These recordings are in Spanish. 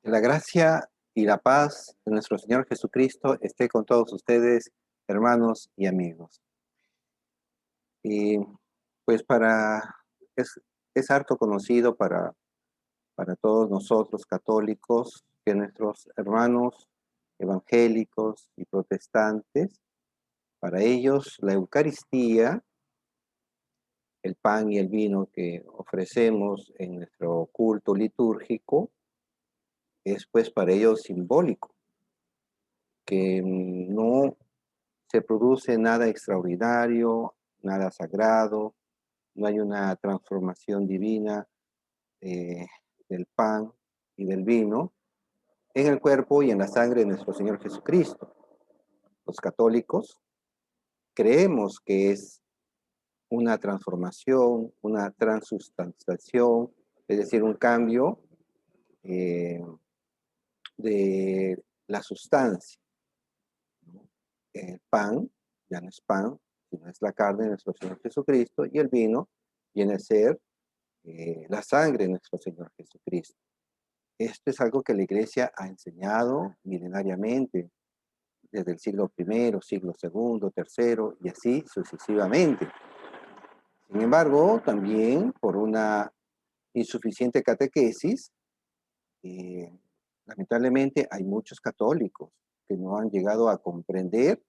Que la gracia y la paz de nuestro Señor Jesucristo esté con todos ustedes, hermanos y amigos. Y pues es, es harto conocido para todos nosotros católicos que nuestros hermanos evangélicos y protestantes, para ellos la Eucaristía, el pan y el vino que ofrecemos en nuestro culto litúrgico, es pues para ellos simbólico, que no se produce nada extraordinario, nada sagrado, no hay una transformación divina eh, del pan y del vino en el cuerpo y en la sangre de nuestro Señor Jesucristo. Los católicos creemos que es una transformación, una transustanciación, es decir, un cambio eh, de la sustancia, ¿no? El pan ya no es pan, sino es la carne de nuestro Señor Jesucristo, y el vino viene a ser la sangre de nuestro Señor Jesucristo. Esto es algo que la Iglesia ha enseñado milenariamente, desde el siglo I, siglo II, tercero, y así sucesivamente. Sin embargo, también por una insuficiente catequesis, eh, lamentablemente hay muchos católicos que no han llegado a comprender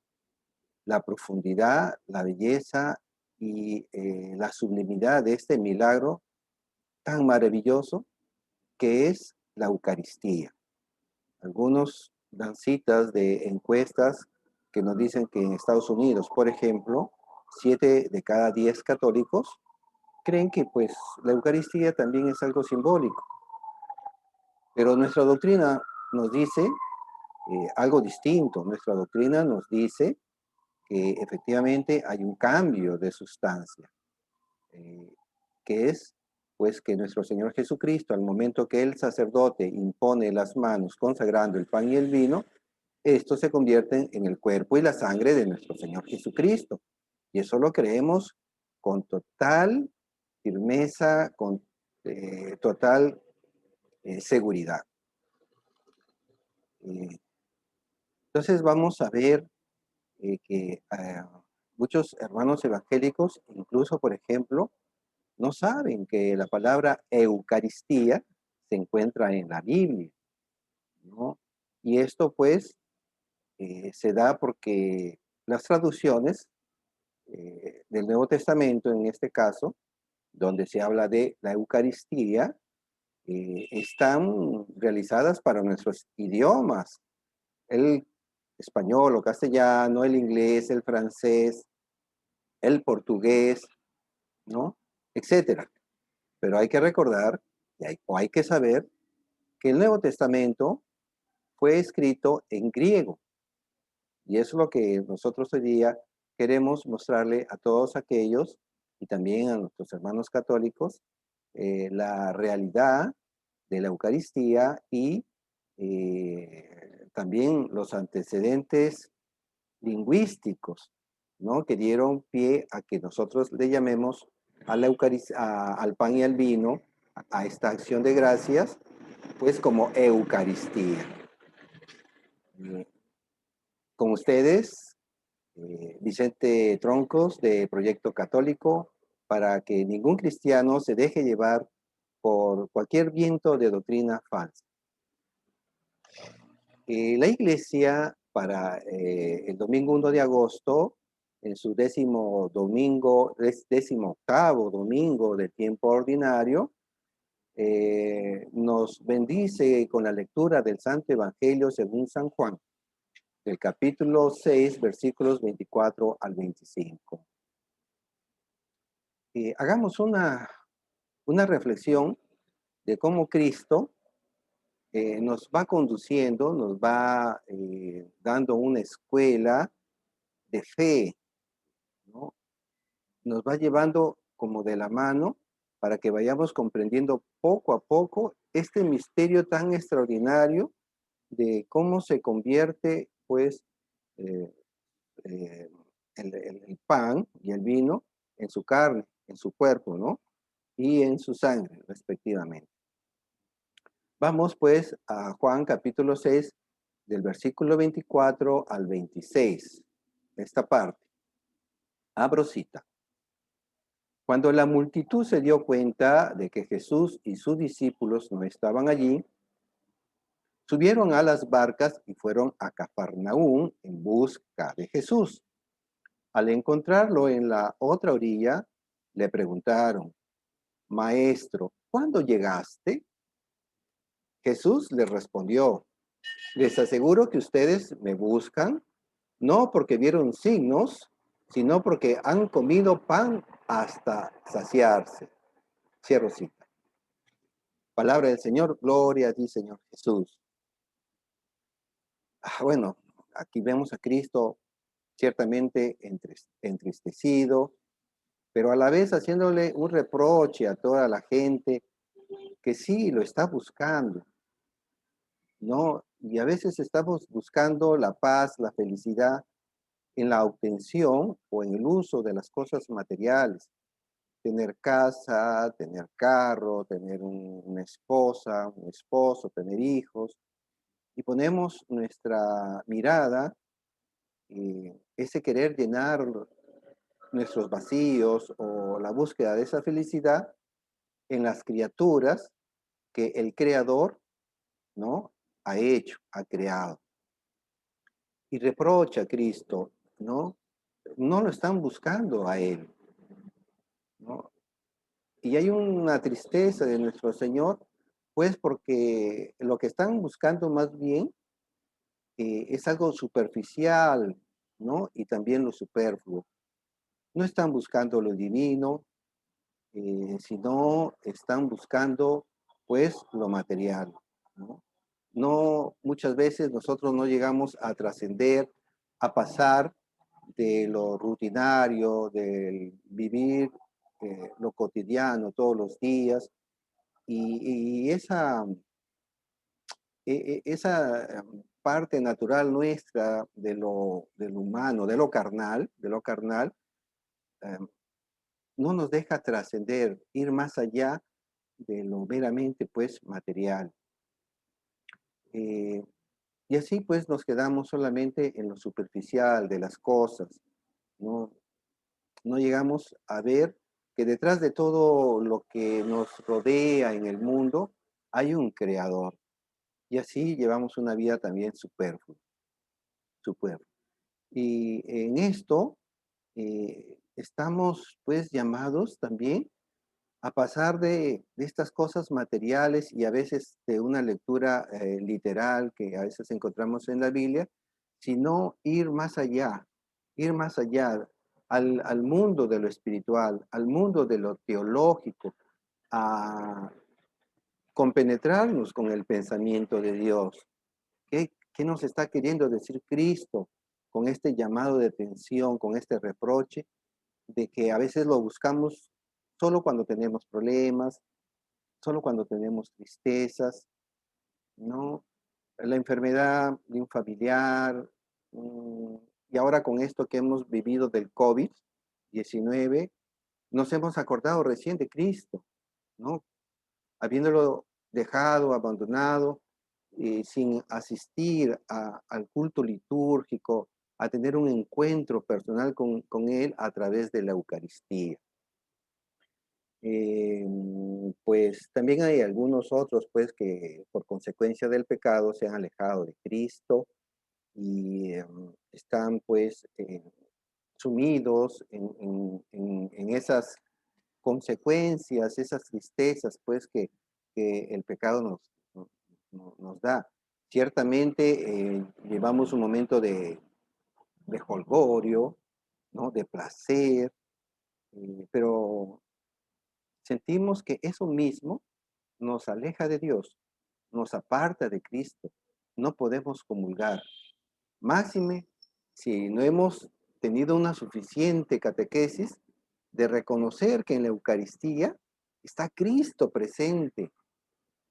la profundidad, la belleza y la sublimidad de este milagro tan maravilloso que es la Eucaristía. Algunos dan citas de encuestas que nos dicen que en Estados Unidos, por ejemplo, 7 de cada 10 católicos creen que pues la Eucaristía también es algo simbólico. Pero nuestra doctrina nos dice algo distinto. Nuestra doctrina nos dice que efectivamente hay un cambio de sustancia, eh, que es pues que nuestro Señor Jesucristo, al momento que el sacerdote impone las manos consagrando el pan y el vino, estos se convierten en el cuerpo y la sangre de nuestro Señor Jesucristo. Y eso lo creemos con total firmeza, con total seguridad. Eh, entonces vamos a ver que muchos hermanos evangélicos, incluso por ejemplo, no saben que la palabra Eucaristía se encuentra en la Biblia, ¿no? Y esto pues se da porque las traducciones del Nuevo Testamento, en este caso, donde se habla de la Eucaristía, están realizadas para nuestros idiomas, el español o castellano, el inglés, el francés, el portugués, ¿no? Etcétera. Pero hay que recordar, o hay que saber, que el Nuevo Testamento fue escrito en griego. Y eso es lo que nosotros hoy día queremos mostrarle a todos aquellos y también a nuestros hermanos católicos, la realidad de la Eucaristía y también los antecedentes lingüísticos, ¿no? Que dieron pie a que nosotros le llamemos a la al pan y al vino, a esta acción de gracias, pues como Eucaristía. Con ustedes, Vicente Troncos, de Proyecto Católico, para que ningún cristiano se deje llevar por cualquier viento de doctrina falsa. La Iglesia, para el domingo 1 de agosto, en su décimo octavo domingo de tiempo ordinario, nos bendice con la lectura del Santo Evangelio según San Juan, del capítulo 6, versículos 24 al 25. Hagamos una reflexión de cómo Cristo nos va conduciendo, nos va dando una escuela de fe, ¿no? Nos va llevando como de la mano para que vayamos comprendiendo poco a poco este misterio tan extraordinario de cómo se convierte, pues, eh, eh, el pan y el vino en su carne, en su cuerpo, ¿no? Y en su sangre, respectivamente. Vamos pues a Juan capítulo 6, del versículo 24 al 26. Esta parte. Abro cita. Cuando la multitud se dio cuenta de que Jesús y sus discípulos no estaban allí, subieron a las barcas y fueron a Cafarnaúm en busca de Jesús. Al encontrarlo en la otra orilla, le preguntaron: Maestro, ¿cuándo llegaste? Jesús les respondió: les aseguro que ustedes me buscan, no porque vieron signos, sino porque han comido pan hasta saciarse. Cierro cita. Palabra del Señor, gloria a ti, Señor Jesús. Bueno, aquí vemos a Cristo ciertamente entristecido, pero a la vez haciéndole un reproche a toda la gente que sí lo está buscando, ¿no? Y a veces estamos buscando la paz, la felicidad en la obtención o en el uso de las cosas materiales. Tener casa, tener carro, tener una esposa, un esposo, tener hijos. Y ponemos nuestra mirada, ese querer llenar nuestros vacíos o la búsqueda de esa felicidad en las criaturas que el Creador, ¿no?, ha hecho, ha creado. Y reprocha a Cristo, ¿no? No lo están buscando a Él, ¿no? Y hay una tristeza de nuestro Señor, pues porque lo que están buscando más bien es algo superficial, ¿no? Y también lo superfluo. No están buscando lo divino, sino están buscando, pues, lo material, ¿no? No, muchas veces nosotros no llegamos a trascender, a pasar de lo rutinario, del vivir lo cotidiano todos los días, y esa parte natural nuestra de lo humano, de lo carnal, em, no nos deja trascender, ir más allá de lo meramente, pues, material. Eh, y así, pues, nos quedamos solamente en lo superficial de las cosas, ¿no? No llegamos a ver que detrás de todo lo que nos rodea en el mundo hay un creador. Y así llevamos una vida también superflua, superflua. Y en esto estamos pues llamados también a pasar de estas cosas materiales y a veces de una lectura literal que a veces encontramos en la Biblia, sino ir más allá al mundo de lo espiritual, al mundo de lo teológico, a compenetrarnos con el pensamiento de Dios. ¿Qué nos está queriendo decir Cristo con este llamado de atención, con este reproche de que a veces lo buscamos solo cuando tenemos problemas, solo cuando tenemos tristezas, ¿no? La enfermedad de un familiar, y ahora con esto que hemos vivido del COVID-19, nos hemos acordado recién de Cristo, ¿no? Habiéndolo dejado, abandonado, sin asistir al culto litúrgico, a tener un encuentro personal con Él a través de la Eucaristía. Pues también hay algunos otros, pues, que por consecuencia del pecado se han alejado de Cristo y están, pues, sumidos en esas consecuencias, esas tristezas, pues, que el pecado nos da. Ciertamente llevamos un momento de jolgorio, ¿no? De placer, pero sentimos que eso mismo nos aleja de Dios, nos aparta de Cristo. No podemos comulgar. Máxime, si no hemos tenido una suficiente catequesis de reconocer que en la Eucaristía está Cristo presente,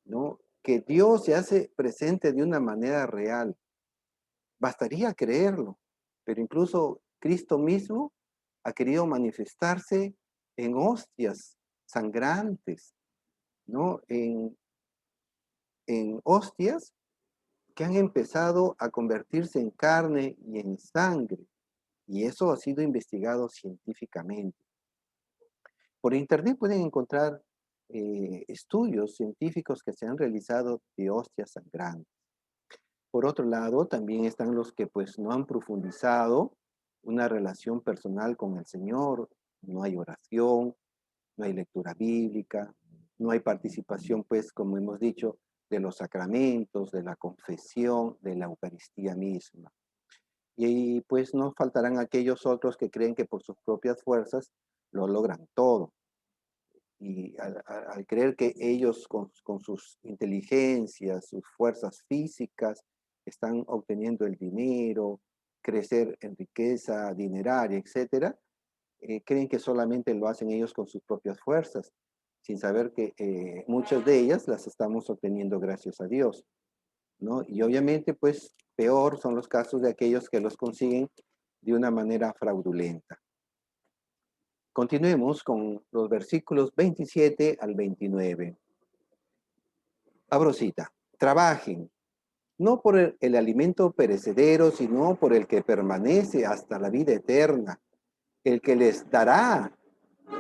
¿no? Que Dios se hace presente de una manera real. Bastaría creerlo, pero incluso Cristo mismo ha querido manifestarse en hostias sangrantes, ¿no? en hostias que han empezado a convertirse en carne y en sangre. Y eso ha sido investigado científicamente. Por internet pueden encontrar estudios científicos que se han realizado de hostias sangrantes. Por otro lado, también están los que pues no han profundizado una relación personal con el Señor, no hay oración, no hay lectura bíblica, no hay participación pues como hemos dicho de los sacramentos, de la confesión, de la Eucaristía misma. Y pues no faltarán aquellos otros que creen que por sus propias fuerzas lo logran todo. Y al creer que ellos con sus inteligencias, sus fuerzas físicas, están obteniendo el dinero, crecer en riqueza dineraria, etcétera, creen que solamente lo hacen ellos con sus propias fuerzas, sin saber que muchas de ellas las estamos obteniendo gracias a Dios, ¿no? Y obviamente, pues, peor son los casos de aquellos que los consiguen de una manera fraudulenta. Continuemos con los versículos 27 al 29. Abro cita. Trabajen, no por el alimento perecedero, sino por el que permanece hasta la vida eterna, el que les dará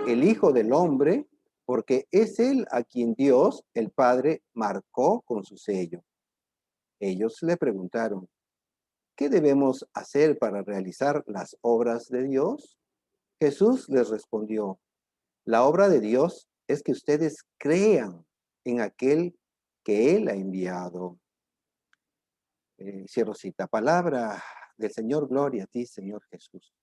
el Hijo del Hombre, porque es Él a quien Dios, el Padre, marcó con su sello. Ellos le preguntaron, ¿qué debemos hacer para realizar las obras de Dios? Jesús les respondió, la obra de Dios es que ustedes crean en aquel que Él ha enviado. Cierro cita. Palabra del Señor, gloria a ti, Señor Jesús.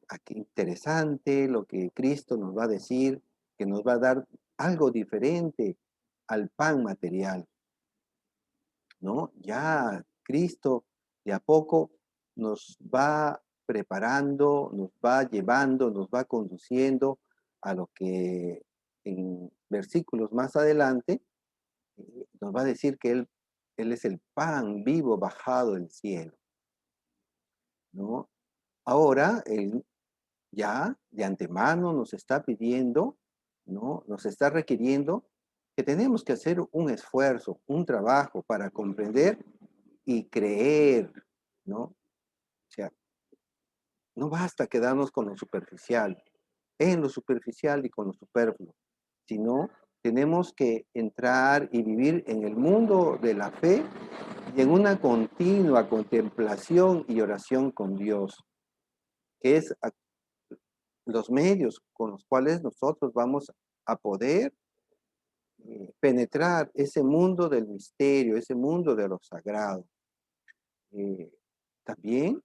Aquí interesante lo que Cristo nos va a decir, que nos va a dar algo diferente al pan material, ¿no? Ya Cristo de a poco nos va preparando, nos va llevando, nos va conduciendo a lo que en versículos más adelante nos va a decir que Él es el pan vivo bajado del cielo, ¿no? Ahora, Él ya de antemano nos está pidiendo, ¿no? Nos está requiriendo que tenemos que hacer un esfuerzo, un trabajo para comprender y creer, ¿no? O sea, no basta quedarnos con lo superficial, en lo superficial y con lo superfluo, sino tenemos que entrar y vivir en el mundo de la fe y en una continua contemplación y oración con Dios, que es los medios con los cuales nosotros vamos a poder penetrar ese mundo del misterio, ese mundo de lo sagrado. Eh, También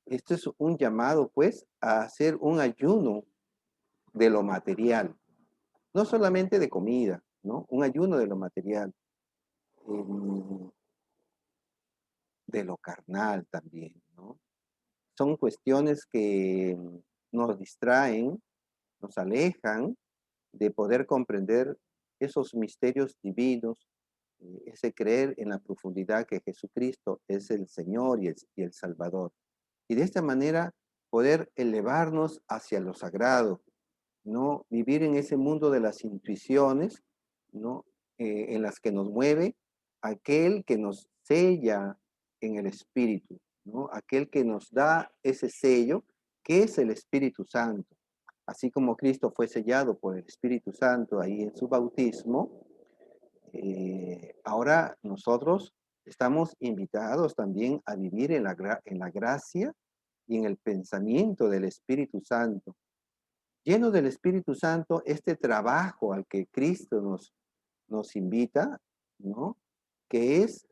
esto es un llamado, pues, a hacer un ayuno de lo material, no solamente de comida, ¿no? Un ayuno de lo material, em, de lo carnal también, ¿no? Son cuestiones que nos distraen, nos alejan de poder comprender esos misterios divinos, ese creer en la profundidad que Jesucristo es el Señor y el Salvador. Y de esta manera poder elevarnos hacia lo sagrado, ¿no? Vivir en ese mundo de las intuiciones, ¿no? En las que nos mueve aquel que nos sella en el Espíritu, ¿no? Aquel que nos da ese sello, que es el Espíritu Santo. Así como Cristo fue sellado por el Espíritu Santo ahí en su bautismo, ahora nosotros estamos invitados también a vivir en la gracia y en el pensamiento del Espíritu Santo. Lleno del Espíritu Santo, este trabajo al que Cristo nos invita, ¿no? Que es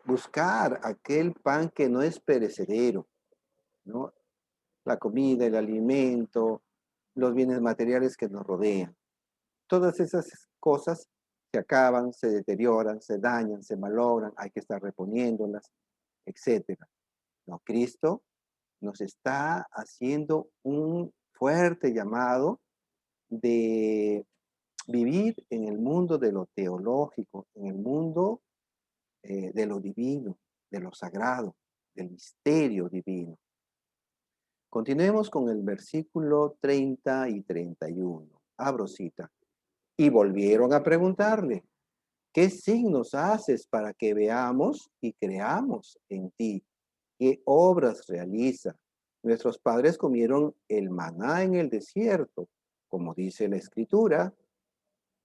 buscar aquel pan que no es perecedero, ¿no? La comida, el alimento, los bienes materiales que nos rodean. Todas esas cosas se acaban, se deterioran, se dañan, se malogran, hay que estar reponiéndolas, etcétera. No, Cristo nos está haciendo un fuerte llamado de vivir en el mundo de lo teológico, en el mundo de lo divino, de lo sagrado, del misterio divino. Continuemos con el versículo 30 y 31. Abro cita. Y volvieron a preguntarle, ¿qué signos haces para que veamos y creamos en ti? ¿Qué obras realiza? Nuestros padres comieron el maná en el desierto, como dice la Escritura,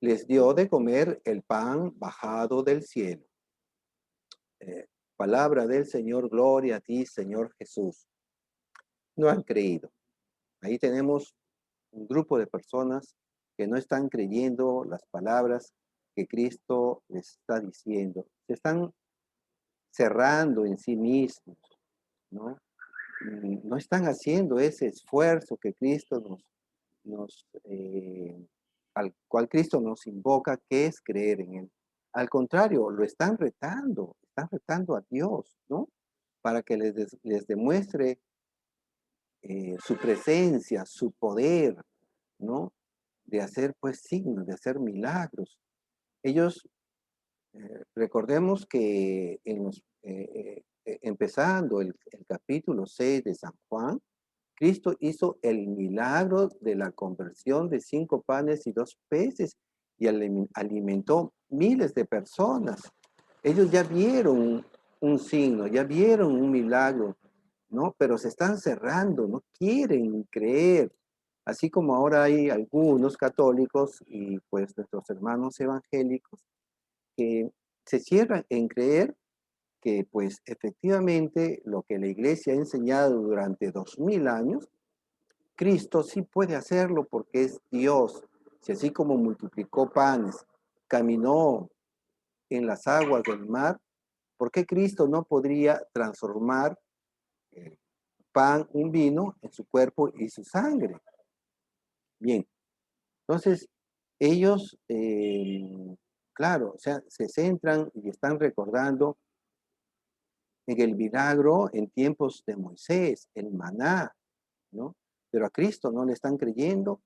les dio de comer el pan bajado del cielo. Eh, Palabra del Señor, gloria a ti, Señor Jesús. No han creído. Ahí tenemos un grupo de personas que no están creyendo las palabras que Cristo les está diciendo. Se están cerrando en sí mismos, ¿no? No están haciendo ese esfuerzo que Cristo al cual Cristo nos invoca, que es creer en Él. Al contrario, lo están retando a Dios, ¿no? Para que les demuestre su presencia, su poder, ¿no? De hacer pues signos, de hacer milagros. Ellos, recordemos que empezando el capítulo 6 de San Juan, Cristo hizo el milagro de la conversión de 5 panes y 2 peces y alimentó miles de personas. Ellos ya vieron un signo, ya vieron un milagro, ¿no? Pero se están cerrando, no quieren creer. Así como ahora hay algunos católicos y pues nuestros hermanos evangélicos que se cierran en creer que pues efectivamente lo que la iglesia ha enseñado durante 2000 años, Cristo sí puede hacerlo porque es Dios. Si así como multiplicó panes, caminó en las aguas del mar, ¿por qué Cristo no podría transformar pan, un vino, en su cuerpo y su sangre? Bien, entonces ellos, claro, o sea, se centran y están recordando en el milagro en tiempos de Moisés, el maná, ¿no? Pero a Cristo no le están creyendo,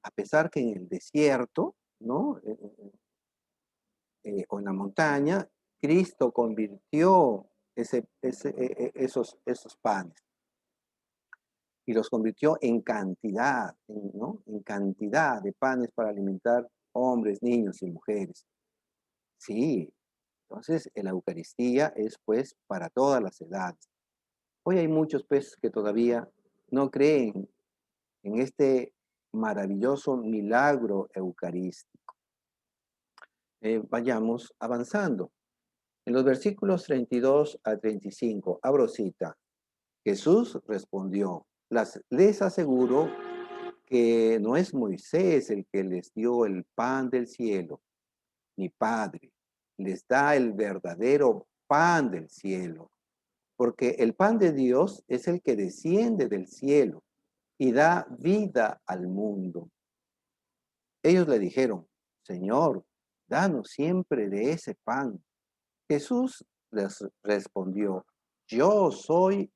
a pesar que en el desierto, ¿no? O en la montaña, Cristo convirtió esos panes y los convirtió en cantidad, ¿no? En cantidad de panes para alimentar hombres, niños y mujeres. Sí, entonces la Eucaristía es pues para todas las edades. Hoy hay muchos pues que todavía no creen en este maravilloso milagro eucarístico. Vayamos avanzando. En los versículos 32 a 35, abro cita. Jesús respondió, les aseguro que no es Moisés el que les dio el pan del cielo. Mi Padre les da el verdadero pan del cielo, porque el pan de Dios es el que desciende del cielo y da vida al mundo. Ellos le dijeron, Señor, danos siempre de ese pan. Jesús les respondió, yo soy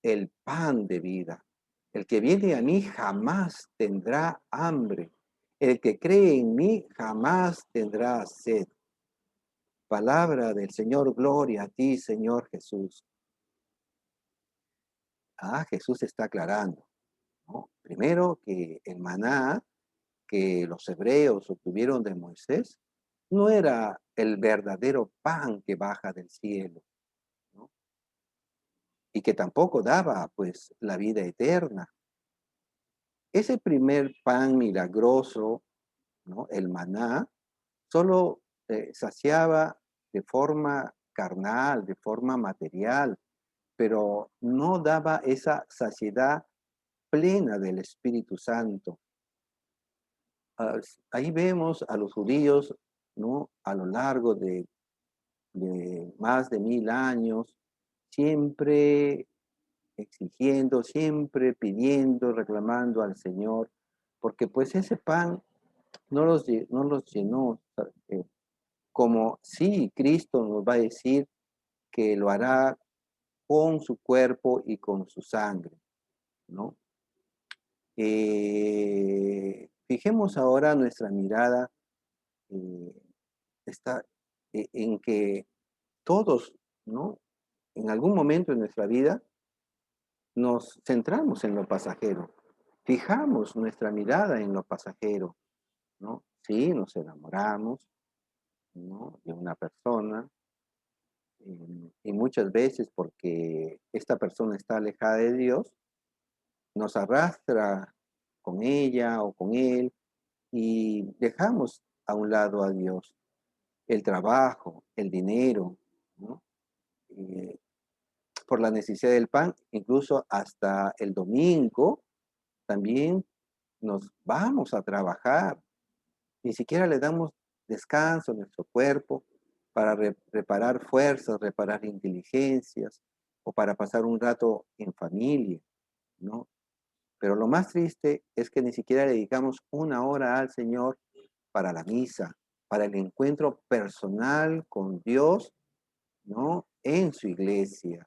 el pan de vida. El que viene a mí jamás tendrá hambre. El que cree en mí jamás tendrá sed. Palabra del Señor, gloria a ti, Señor Jesús. Jesús está aclarando, ¿no? Primero que el maná que los hebreos obtuvieron de Moisés no era el verdadero pan que baja del cielo, ¿no? Y que tampoco daba pues la vida eterna. Ese primer pan milagroso, ¿no? El maná, solo saciaba de forma carnal, de forma material, pero no daba esa saciedad plena del Espíritu Santo. Ahí vemos a los judíos, ¿no? A lo largo de más de 1000 años, siempre exigiendo, siempre pidiendo, reclamando al Señor, porque pues ese pan no los llenó, eh, como sí Cristo nos va a decir que lo hará con su cuerpo y con su sangre, ¿no? Fijemos ahora nuestra mirada, eh, está en que todos, ¿no? En algún momento de nuestra vida nos centramos en lo pasajero, fijamos nuestra mirada en lo pasajero, ¿no? Sí, nos enamoramos, ¿no?, de una persona, y muchas veces porque esta persona está alejada de Dios, nos arrastra con ella o con él y dejamos a un lado a Dios. El trabajo, el dinero, ¿no? Eh, por la necesidad del pan, incluso hasta el domingo también nos vamos a trabajar. Ni siquiera le damos descanso a nuestro cuerpo para reparar fuerzas, reparar inteligencias o para pasar un rato en familia, ¿no? Pero lo más triste es que ni siquiera le dedicamos una hora al Señor para la misa, para el encuentro personal con Dios, ¿no?, en su iglesia.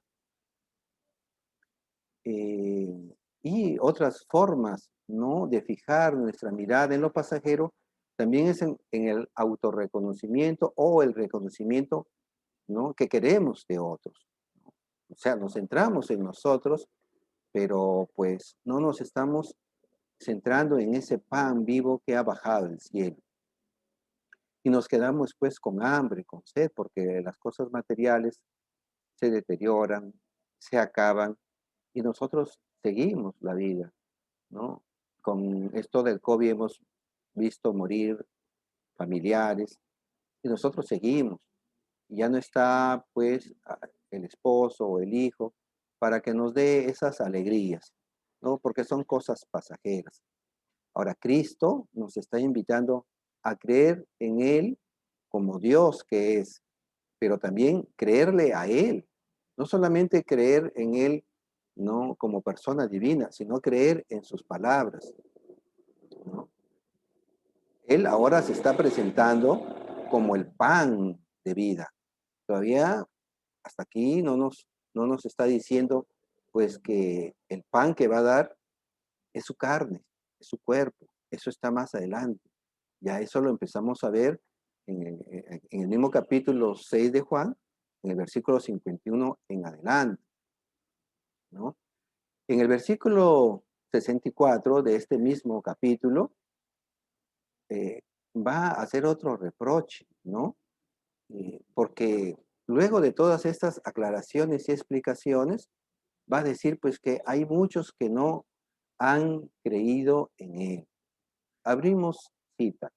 Y otras formas, ¿no?, de fijar nuestra mirada en lo pasajero, también es en el autorreconocimiento o el reconocimiento, ¿no?, que queremos de otros, ¿no? O sea, nos centramos en nosotros, pero pues no nos estamos centrando en ese pan vivo que ha bajado del cielo. Y nos quedamos pues con hambre, con sed, porque las cosas materiales se deterioran, se acaban y nosotros seguimos la vida, ¿no? Con esto del COVID hemos visto morir familiares y nosotros seguimos. Y ya no está pues el esposo o el hijo para que nos dé esas alegrías, ¿no? Porque son cosas pasajeras. Ahora, Cristo nos está invitando a creer en Él como Dios que es, pero también creerle a Él. No solamente creer en Él, no como persona divina, sino creer en sus palabras, ¿no? Él ahora se está presentando como el pan de vida. Todavía hasta aquí no nos está diciendo pues que el pan que va a dar es su carne, es su cuerpo. Eso está más adelante. Ya eso lo empezamos a ver en el mismo capítulo 6 de Juan, en el versículo 51 en adelante, ¿no? En el versículo 64 de este mismo capítulo, eh, va a hacer otro reproche, ¿no? Porque luego de todas estas aclaraciones y explicaciones, va a decir pues que hay muchos que no han creído en Él. Abrimos cita.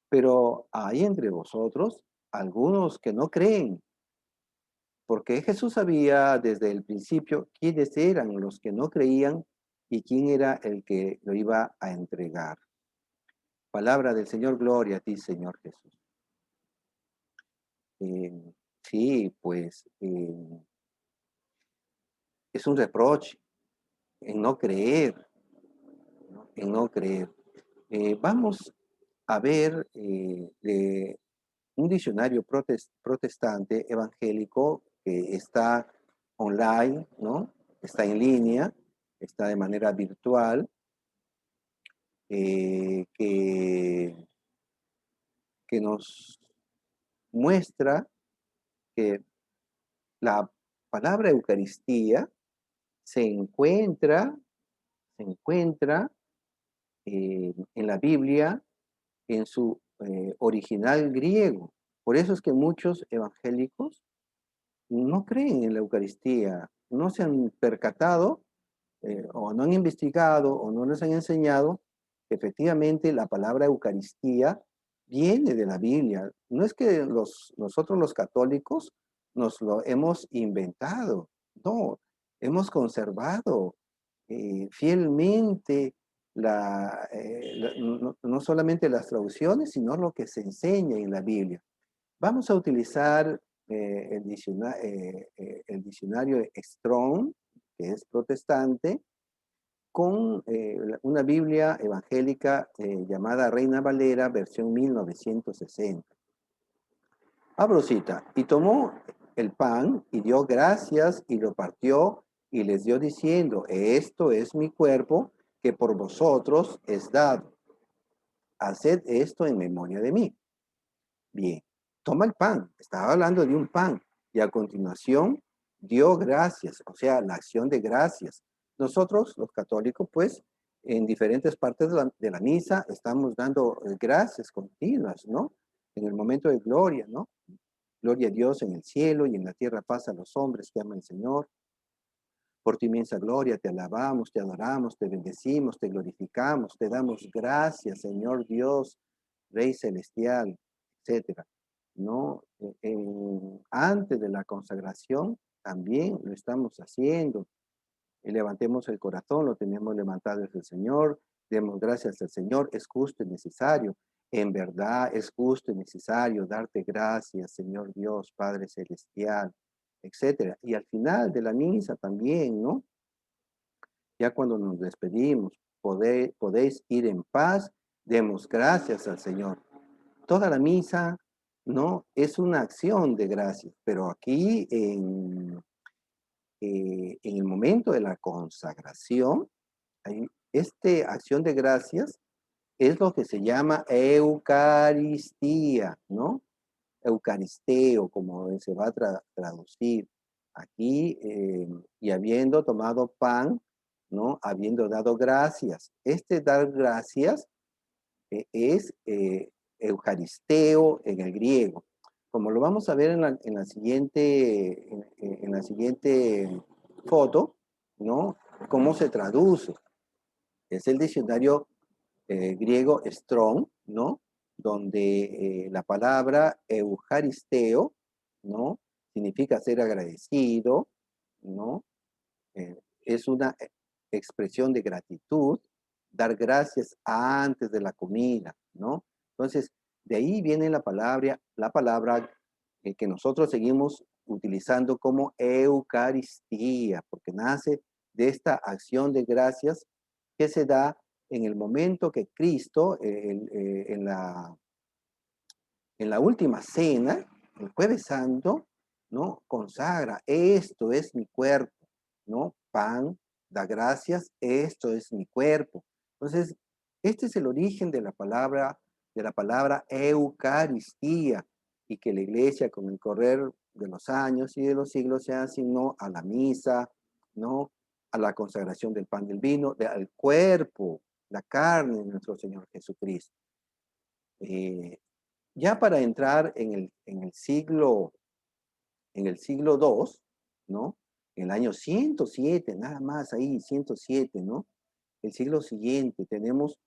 Pero hay entre vosotros algunos que no creen, porque Jesús sabía desde el principio quiénes eran los que no creían y quién era el que lo iba a entregar. Palabra del Señor, gloria a ti, Señor Jesús. Sí, pues es un reproche en no creer, ¿no? En no creer. Vamos a ver de un diccionario protestante evangélico que está online, ¿no? Está en línea, está de manera virtual, que nos muestra que la palabra Eucaristía se encuentra, se encuentra en la Biblia en su original griego. Por eso es que muchos evangélicos no creen en la Eucaristía, no se han percatado o no han investigado o no les han enseñado que efectivamente la palabra Eucaristía viene de la Biblia. No es que nosotros los católicos nos lo hemos inventado, no, hemos conservado fielmente no solamente las traducciones, sino lo que se enseña en la Biblia. Vamos a utilizar el diccionario Strong, que es protestante, con una Biblia evangélica llamada Reina Valera, versión 1960. Abro cita. Y tomó el pan y dio gracias y lo partió y les dio diciendo, esto es mi cuerpo que por vosotros es dado. Haced esto en memoria de mí. Bien, toma el pan, estaba hablando de un pan, y a continuación dio gracias, o sea, la acción de gracias. Nosotros, los católicos, pues, en diferentes partes de la misa estamos dando gracias continuas, ¿no? En el momento de gloria, ¿no? Gloria a Dios en el cielo y en la tierra paz a los hombres que aman al Señor. Por tu inmensa gloria te alabamos, te adoramos, te bendecimos, te glorificamos, te damos gracias, Señor Dios, Rey celestial, etcétera. ¿No? Antes de la consagración también lo estamos haciendo. Levantemos el corazón, lo tenemos levantado desde el Señor, demos gracias al Señor, es justo y necesario. En verdad es justo y necesario darte gracias, Señor Dios, Padre Celestial, etcétera. Y al final de la misa también, ¿no? Ya cuando nos despedimos, podéis ir en paz, demos gracias al Señor. Toda la misa, ¿no? Es una acción de gracias, pero aquí en el momento de la consagración, esta acción de gracias es lo que se llama Eucaristía, ¿no? Eucaristeo, como se va a traducir aquí, y habiendo tomado pan, ¿no? Habiendo dado gracias. Este dar gracias es Eucaristeo en el griego. Como lo vamos a ver en la siguiente foto, ¿no? ¿Cómo se traduce? Es el diccionario griego Strong, ¿no? Donde la palabra Eucaristeo, ¿no? Significa ser agradecido, ¿no? Es una expresión de gratitud, dar gracias antes de la comida, ¿no? Entonces, de ahí viene la palabra que nosotros seguimos utilizando como Eucaristía, porque nace de esta acción de gracias que se da en el momento que Cristo, en la última cena, el Jueves Santo, ¿no? Consagra, esto es mi cuerpo, ¿no? Pan, da gracias, esto es mi cuerpo. Entonces, este es el origen de la palabra Eucaristía, y que la iglesia con el correr de los años y de los siglos se asignó a la misa, ¿no? A la consagración del pan del vino, al cuerpo, la carne de nuestro Señor Jesucristo. Ya para entrar en el siglo II, ¿no? En el año 107, nada más ahí, 107, ¿no? El siglo siguiente tenemos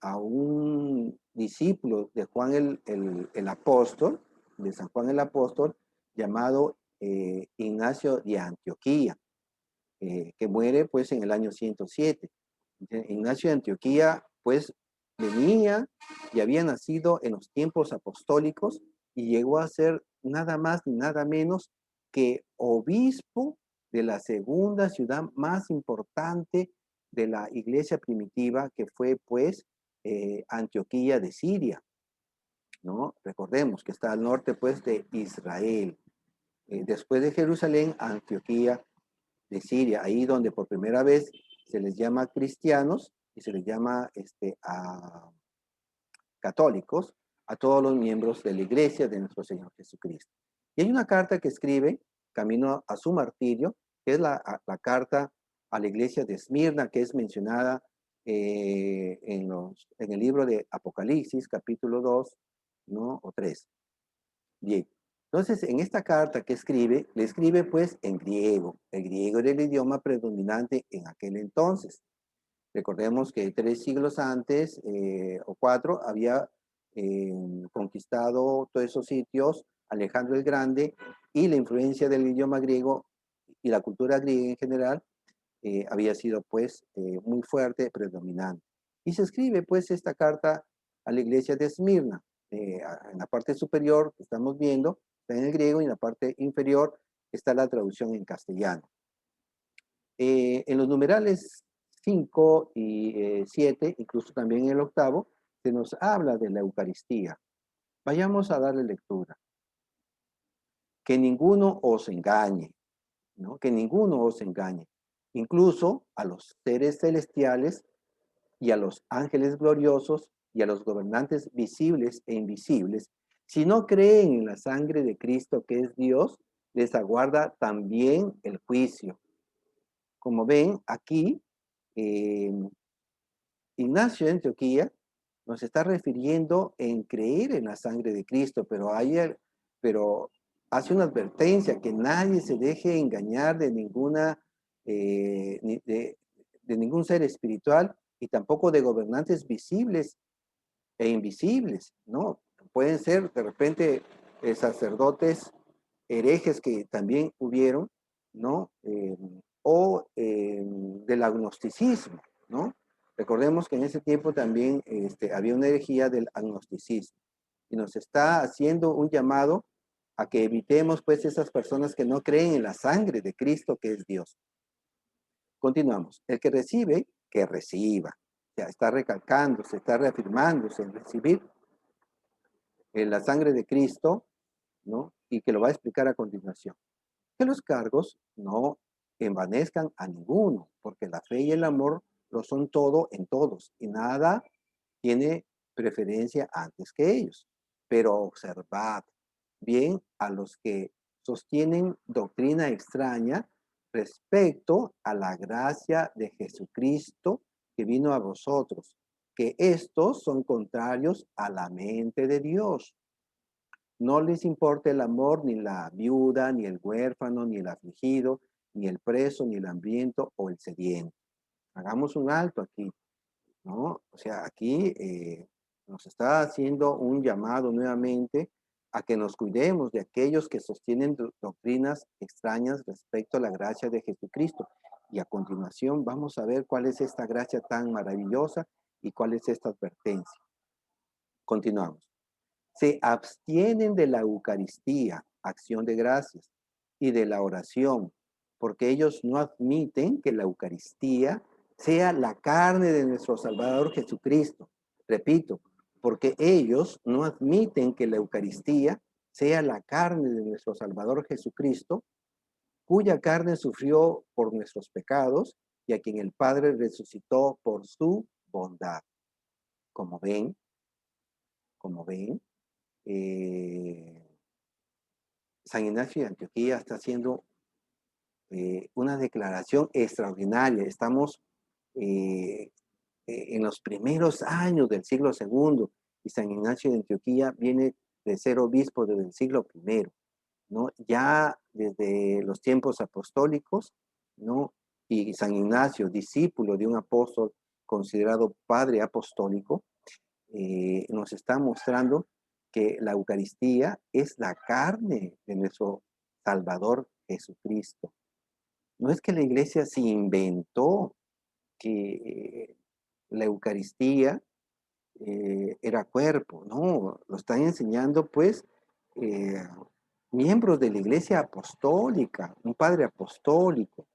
a un discípulo de Juan el Apóstol, de San Juan el Apóstol, llamado Ignacio de Antioquía, que muere pues en el año 107. Ignacio de Antioquía pues venía y había nacido en los tiempos apostólicos y llegó a ser nada más ni nada menos que obispo de la segunda ciudad más importante de la iglesia primitiva, que fue pues Antioquía de Siria, ¿no? Recordemos que está al norte pues de Israel. Después de Jerusalén, Antioquía de Siria, ahí donde por primera vez se les llama cristianos y se les llama a católicos, a todos los miembros de la iglesia de nuestro Señor Jesucristo. Y hay una carta que escribe, camino a su martirio, que es la carta a la iglesia de Esmirna, que es mencionada en el libro de Apocalipsis, capítulo 2, ¿no? O 3. Bien. Entonces, en esta carta que escribe, le escribe pues en griego. El griego era el idioma predominante en aquel entonces. Recordemos que 3 siglos antes o 4 había conquistado todos esos sitios Alejandro el Grande, y la influencia del idioma griego y la cultura griega en general había sido pues muy fuerte, predominante. Y se escribe pues esta carta a la iglesia de Esmirna. En la parte superior que estamos viendo está en el griego, y en la parte inferior está la traducción en castellano. En los numerales 5 y 7, incluso también en el octavo, se nos habla de la Eucaristía. Vayamos a darle lectura. Que ninguno os engañe, ¿no? Que ninguno os engañe. Incluso a los seres celestiales y a los ángeles gloriosos y a los gobernantes visibles e invisibles, si no creen en la sangre de Cristo, que es Dios, les aguarda también el juicio. Como ven aquí, Ignacio de Antioquía nos está refiriendo en creer en la sangre de Cristo, pero hace una advertencia que nadie se deje engañar de de ningún ser espiritual y tampoco de gobernantes visibles e invisibles, ¿no? Pueden ser de repente sacerdotes herejes que también hubieron, ¿no? Del agnosticismo, ¿no? Recordemos que en ese tiempo también había una herejía del agnosticismo y nos está haciendo un llamado a que evitemos pues esas personas que no creen en la sangre de Cristo que es Dios. Continuamos. El que recibe, que reciba. Ya está recalcando, se está reafirmándose en recibir la sangre de Cristo, ¿no? Y que lo va a explicar a continuación. Que los cargos no envanezcan a ninguno, porque la fe y el amor lo son todo en todos, y nada tiene preferencia antes que ellos. Pero observad bien a los que sostienen doctrina extraña respecto a la gracia de Jesucristo que vino a vosotros, que estos son contrarios a la mente de Dios. No les importa el amor, ni la viuda, ni el huérfano, ni el afligido, ni el preso, ni el hambriento o el sediento. Hagamos un alto aquí, ¿no? O sea, aquí nos está haciendo un llamado nuevamente a que nos cuidemos de aquellos que sostienen doctrinas extrañas respecto a la gracia de Jesucristo. Y a continuación vamos a ver cuál es esta gracia tan maravillosa y cuál es esta advertencia. Continuamos. Se abstienen de la Eucaristía, acción de gracias, y de la oración, porque ellos no admiten que la Eucaristía sea la carne de nuestro Salvador Jesucristo. Repito, porque ellos no admiten que la Eucaristía sea la carne de nuestro Salvador Jesucristo, cuya carne sufrió por nuestros pecados y a quien el Padre resucitó por su bondad. Como ven, como ven, eh, San Ignacio de Antioquía está haciendo una declaración extraordinaria. Estamos eh, en los primeros años del siglo segundo y San Ignacio de Antioquía viene de ser obispo desde el siglo primero, ¿no? Ya desde los tiempos apostólicos, ¿no? Y San Ignacio, discípulo de un apóstol considerado padre apostólico, nos está mostrando que la Eucaristía es la carne de nuestro Salvador Jesucristo. No es que la iglesia se inventó que la Eucaristía era cuerpo, no, lo están enseñando pues eh, miembros de la iglesia apostólica, un padre apostólico.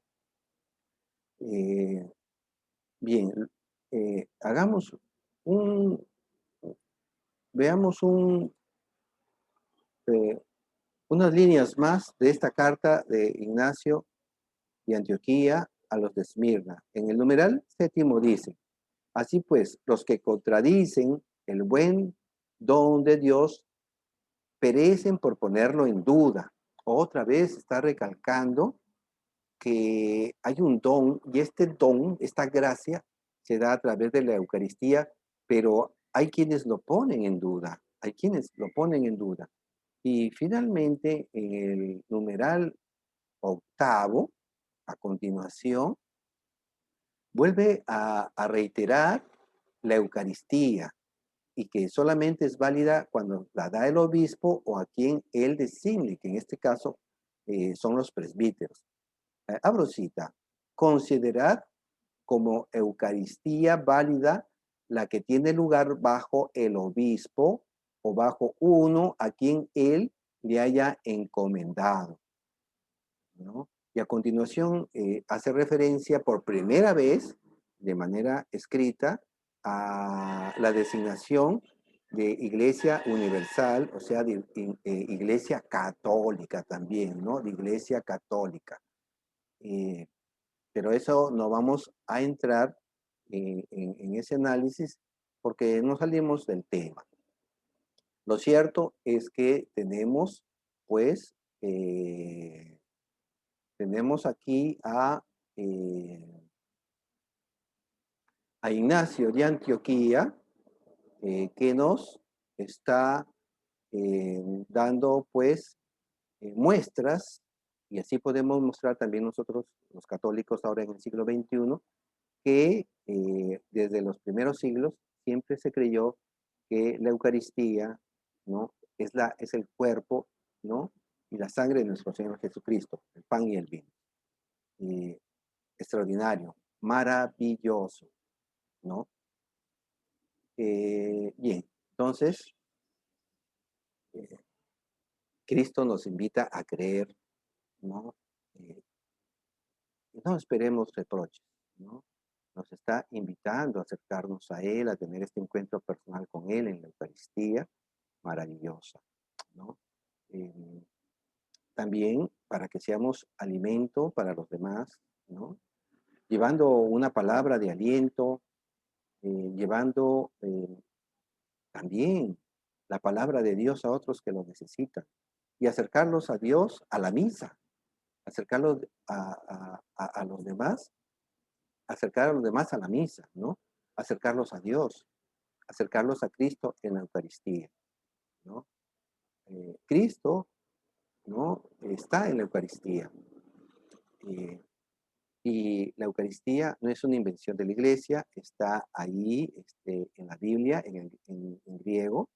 Eh, bien, hagamos un, veamos eh, unas líneas más de esta carta de Ignacio de Antioquía a los de Esmirna. En el numeral séptimo dice, así pues, los que contradicen el buen don de Dios perecen por ponerlo en duda. Otra vez está recalcando que hay un don y este don, esta gracia, se da a través de la Eucaristía, pero hay quienes lo ponen en duda, hay quienes lo ponen en duda. Y finalmente, en el numeral octavo, a continuación, vuelve a reiterar la Eucaristía y que solamente es válida cuando la da el obispo o a quien él designe, que en este caso son los presbíteros. Abro cita, considerad como Eucaristía válida la que tiene lugar bajo el obispo o bajo uno a quien él le haya encomendado, ¿no? Y a continuación hace referencia por primera vez, de manera escrita, a la designación de Iglesia Universal, o sea, de Iglesia Católica también, ¿no? De Iglesia Católica. Pero eso no vamos a entrar en ese análisis porque no salimos del tema. Lo cierto es que tenemos, pues, tenemos aquí eh, a Ignacio de Antioquía, que nos está dando pues muestras, y así podemos mostrar también nosotros los católicos ahora en el siglo XXI, que desde los primeros siglos siempre se creyó que la Eucaristía, ¿no? es el cuerpo, ¿no? y la sangre de nuestro Señor Jesucristo, el pan y el vino. Eh, Extraordinario, maravilloso, ¿no? Bien, entonces, eh, Cristo nos invita a creer, ¿no? Eh, no esperemos reproches, ¿no? Nos está invitando a acercarnos a Él, a tener este encuentro personal con Él en la Eucaristía, maravillosa, ¿no? Eh, También para que seamos alimento para los demás, ¿no? Llevando una palabra de aliento, llevando también la palabra de Dios a otros que lo necesitan y acercarlos a Dios a la misa, acercarlos a los demás, acercar a los demás a la misa, ¿no? Acercarlos a Dios, acercarlos a Cristo en la Eucaristía, ¿no? Cristo, ¿no? Está en la Eucaristía. Eh, y la Eucaristía no es una invención de la Iglesia, está ahí en la Biblia, en griego,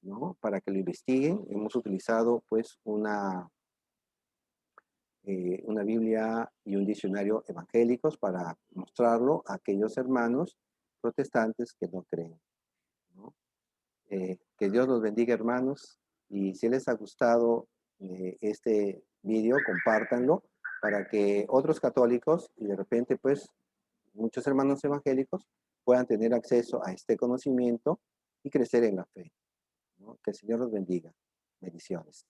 ¿no? Para que lo investiguen. Hemos utilizado pues una Biblia y un diccionario evangélicos para mostrarlo a aquellos hermanos protestantes que no creen, ¿no? Que Dios los bendiga, hermanos, y si les ha gustado este video, compártanlo para que otros católicos y de repente pues muchos hermanos evangélicos puedan tener acceso a este conocimiento y crecer en la fe, ¿no? Que el Señor los bendiga. Bendiciones.